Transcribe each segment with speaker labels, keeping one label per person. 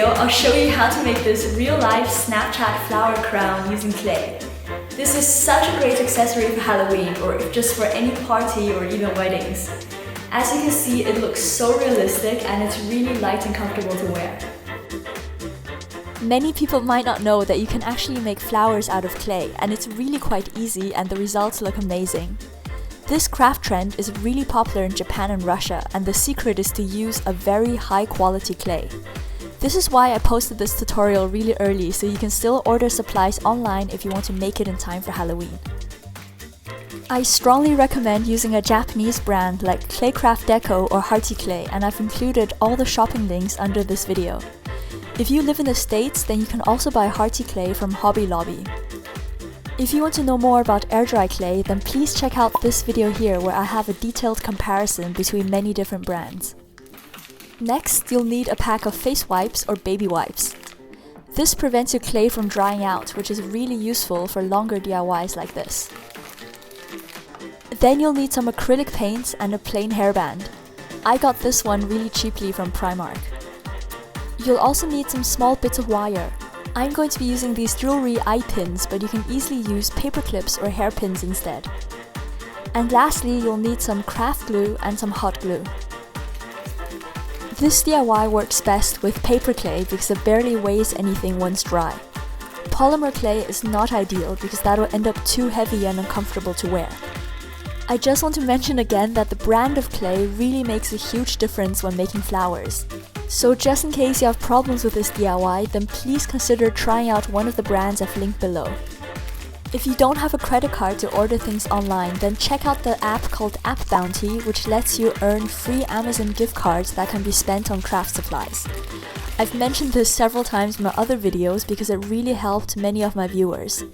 Speaker 1: video, I'll show you how to make this real-life Snapchat flower crown using clay. This is such a great accessory for Halloween or just for any party or even weddings. As you can see, it looks so realistic and it's really light and comfortable to wear.
Speaker 2: Many people might not know that you can actually make flowers out of clay, and it's really quite easy and the results look amazing. This craft trend is really popular in Japan and Russia, and the secret is to use a very high quality clay. This is why I posted this tutorial really early, so you can still order supplies online if you want to make it in time for Halloween. I strongly recommend using a Japanese brand like Claycraft Deco or Hearty Clay, and I've included all the shopping links under this video. If you live in the States, then you can also buy Hearty Clay from Hobby Lobby. If you want to know more about air dry clay, then please check out this video here where I have a detailed comparison between many different brands. Next, you'll need a pack of face wipes or baby wipes. This prevents your clay from drying out, which is really useful for longer DIYs like this. Then you'll need some acrylic paint and a plain hairband. I got this one really cheaply from Primark. You'll also need some small bits of wire. I'm going to be using these jewelry eye pins, but you can easily use paper clips or hairpins instead. And lastly, you'll need some craft glue and some hot glue. This DIY works best with paper clay because it barely weighs anything once dry. Polymer clay is not ideal because that will end up too heavy and uncomfortable to wear. I just want to mention again that the brand of clay really makes a huge difference when making flowers. So just in case you have problems with this DIY, then please consider trying out one of the brands I've linked below. If you don't have a credit card to order things online, then check out the app called Appbounty, which lets you earn free Amazon gift cards that can be spent on craft supplies. I've mentioned this several times in my other videos because it really helped many of my viewers.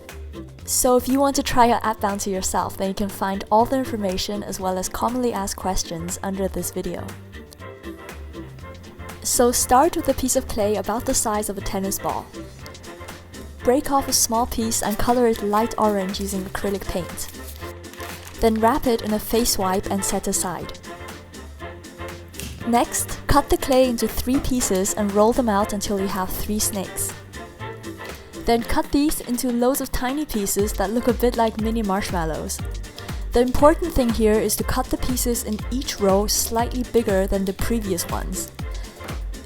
Speaker 2: So if you want to try out Appbounty yourself, then you can find all the information as well as commonly asked questions under this video. So start with a piece of clay about the size of a tennis ball. Break off a small piece and color it light orange using acrylic paint. Then wrap it in a face wipe and set aside. Next, cut the clay into 3 pieces and roll them out until you have 3 snakes. Then cut these into loads of tiny pieces that look a bit like mini marshmallows. The important thing here is to cut the pieces in each row slightly bigger than the previous ones.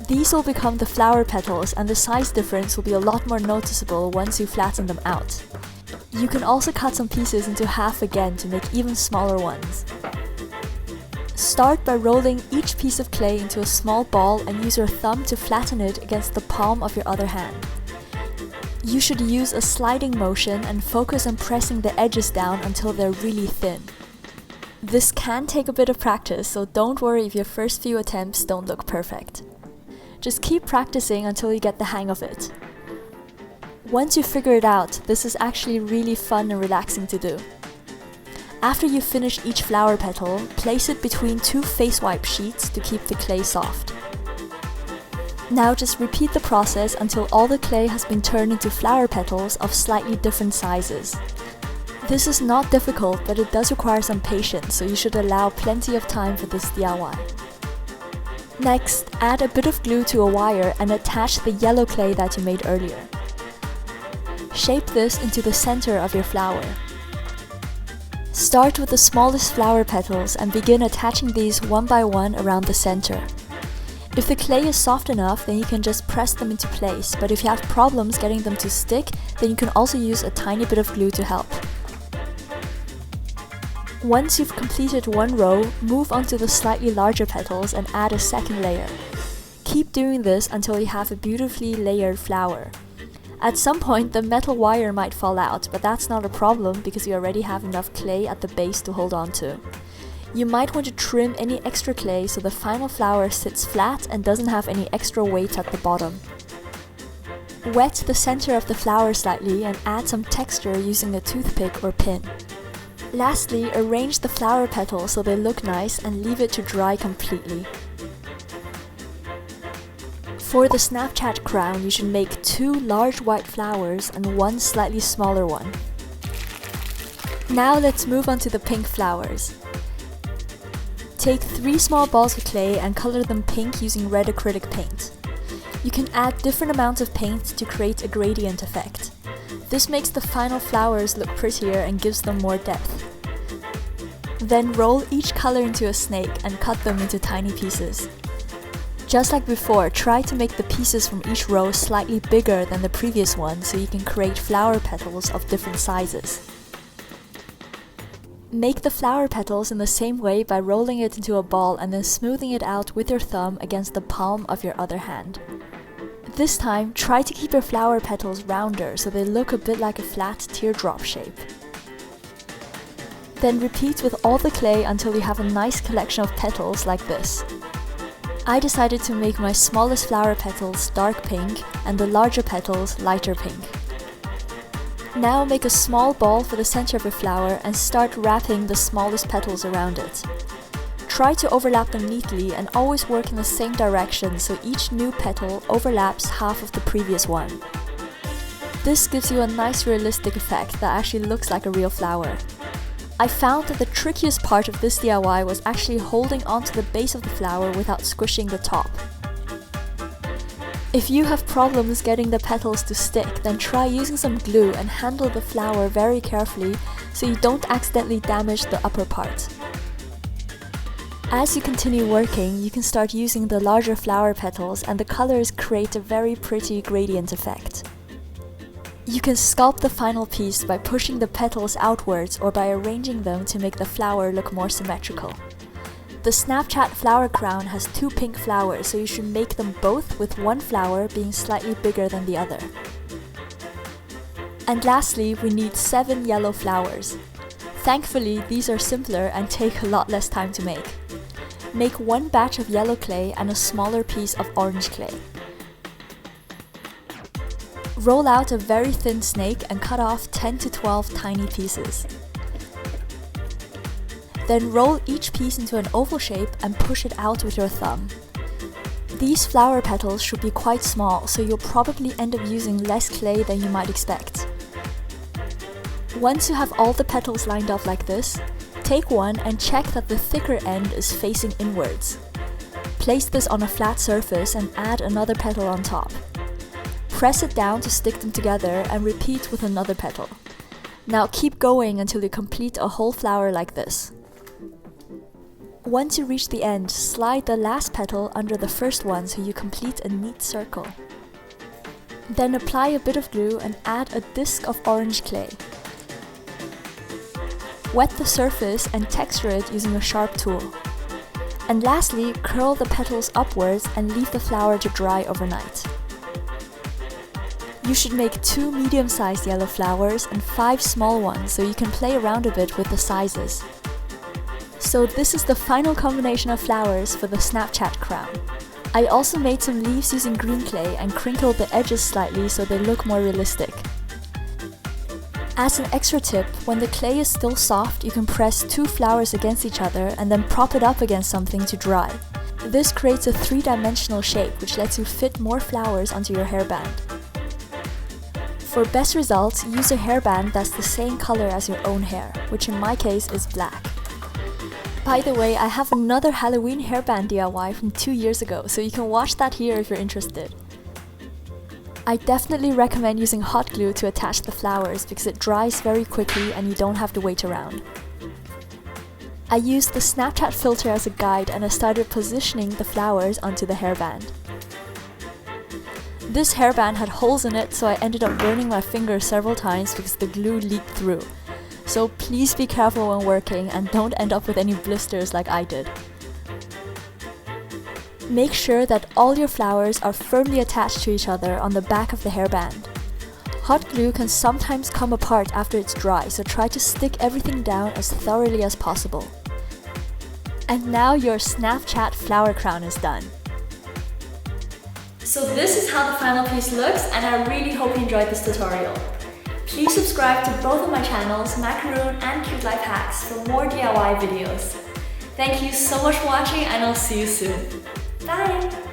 Speaker 2: These will become the flower petals, and the size difference will be a lot more noticeable once you flatten them out. You can also cut some pieces into half again to make even smaller ones. Start by rolling each piece of clay into a small ball and use your thumb to flatten it against the palm of your other hand. You should use a sliding motion and focus on pressing the edges down until they're really thin. This can take a bit of practice, so don't worry if your first few attempts don't look perfect. Just keep practicing until you get the hang of it. Once you figure it out, this is actually really fun and relaxing to do. After you've finished each flower petal, place it between 2 face wipe sheets to keep the clay soft. Now just repeat the process until all the clay has been turned into flower petals of slightly different sizes. This is not difficult, but it does require some patience, so you should allow plenty of time for this DIY. Next, add a bit of glue to a wire and attach the yellow clay that you made earlier. Shape this into the center of your flower. Start with the smallest flower petals and begin attaching these one by one around the center. If the clay is soft enough, then you can just press them into place, but if you have problems getting them to stick, then you can also use a tiny bit of glue to help. Once you've completed one row, move on to the slightly larger petals and add a second layer. Keep doing this until you have a beautifully layered flower. At some point, the metal wire might fall out, but that's not a problem because you already have enough clay at the base to hold on to. You might want to trim any extra clay so the final flower sits flat and doesn't have any extra weight at the bottom. Wet the center of the flower slightly and add some texture using a toothpick or pin. Lastly, arrange the flower petals so they look nice and leave it to dry completely. For the Snapchat crown, you should make 2 large white flowers and 1 slightly smaller one. Now let's move on to the pink flowers. Take 3 small balls of clay and color them pink using red acrylic paint. You can add different amounts of paint to create a gradient effect. This makes the final flowers look prettier and gives them more depth. Then roll each color into a snake and cut them into tiny pieces. Just like before, try to make the pieces from each row slightly bigger than the previous one so you can create flower petals of different sizes. Make the flower petals in the same way by rolling it into a ball and then smoothing it out with your thumb against the palm of your other hand. This time, try to keep your flower petals rounder so they look a bit like a flat teardrop shape. Then repeat with all the clay until you have a nice collection of petals like this. I decided to make my smallest flower petals dark pink and the larger petals lighter pink. Now make a small ball for the center of your flower and start wrapping the smallest petals around it. Try to overlap them neatly and always work in the same direction so each new petal overlaps half of the previous one. This gives you a nice realistic effect that actually looks like a real flower. I found that the trickiest part of this DIY was actually holding onto the base of the flower without squishing the top. If you have problems getting the petals to stick, then try using some glue and handle the flower very carefully so you don't accidentally damage the upper part. As you continue working, you can start using the larger flower petals and the colors create a very pretty gradient effect. You can sculpt the final piece by pushing the petals outwards or by arranging them to make the flower look more symmetrical. The Snapchat flower crown has 2 pink flowers, so you should make them both with one flower being slightly bigger than the other. And lastly, we need 7 yellow flowers. Thankfully, these are simpler and take a lot less time to make. Make 1 batch of yellow clay and a smaller piece of orange clay. Roll out a very thin snake and cut off 10 to 12 tiny pieces. Then roll each piece into an oval shape and push it out with your thumb. These flower petals should be quite small, so you'll probably end up using less clay than you might expect. Once you have all the petals lined up like this, take one and check that the thicker end is facing inwards. Place this on a flat surface and add another petal on top. Press it down to stick them together and repeat with another petal. Now keep going until you complete a whole flower like this. Once you reach the end, slide the last petal under the first one so you complete a neat circle. Then apply a bit of glue and add a disc of orange clay. Wet the surface and texture it using a sharp tool. And lastly, curl the petals upwards and leave the flower to dry overnight. You should make 2 medium-sized yellow flowers and 5 small ones so you can play around a bit with the sizes. So this is the final combination of flowers for the Snapchat crown. I also made some leaves using green clay and crinkled the edges slightly so they look more realistic. As an extra tip, when the clay is still soft, you can press 2 flowers against each other and then prop it up against something to dry. This creates a 3-dimensional shape which lets you fit more flowers onto your hairband. For best results, use a hairband that's the same color as your own hair, which in my case is black. By the way, I have another Halloween hairband DIY from 2 years ago, so you can watch that here if you're interested. I definitely recommend using hot glue to attach the flowers because it dries very quickly and you don't have to wait around. I used the Snapchat filter as a guide and I started positioning the flowers onto the hairband. This hairband had holes in it, so I ended up burning my finger several times because the glue leaked through. So please be careful when working and don't end up with any blisters like I did. Make sure that all your flowers are firmly attached to each other on the back of the hairband. Hot glue can sometimes come apart after it's dry, so try to stick everything down as thoroughly as possible. And now your Snapchat flower crown is done.
Speaker 1: So this is how the final piece looks, and I really hope you enjoyed this tutorial. Please subscribe to both of my channels, Macaroon and Cute Life Hacks, for more DIY videos. Thank you so much for watching and I'll see you soon. Bye!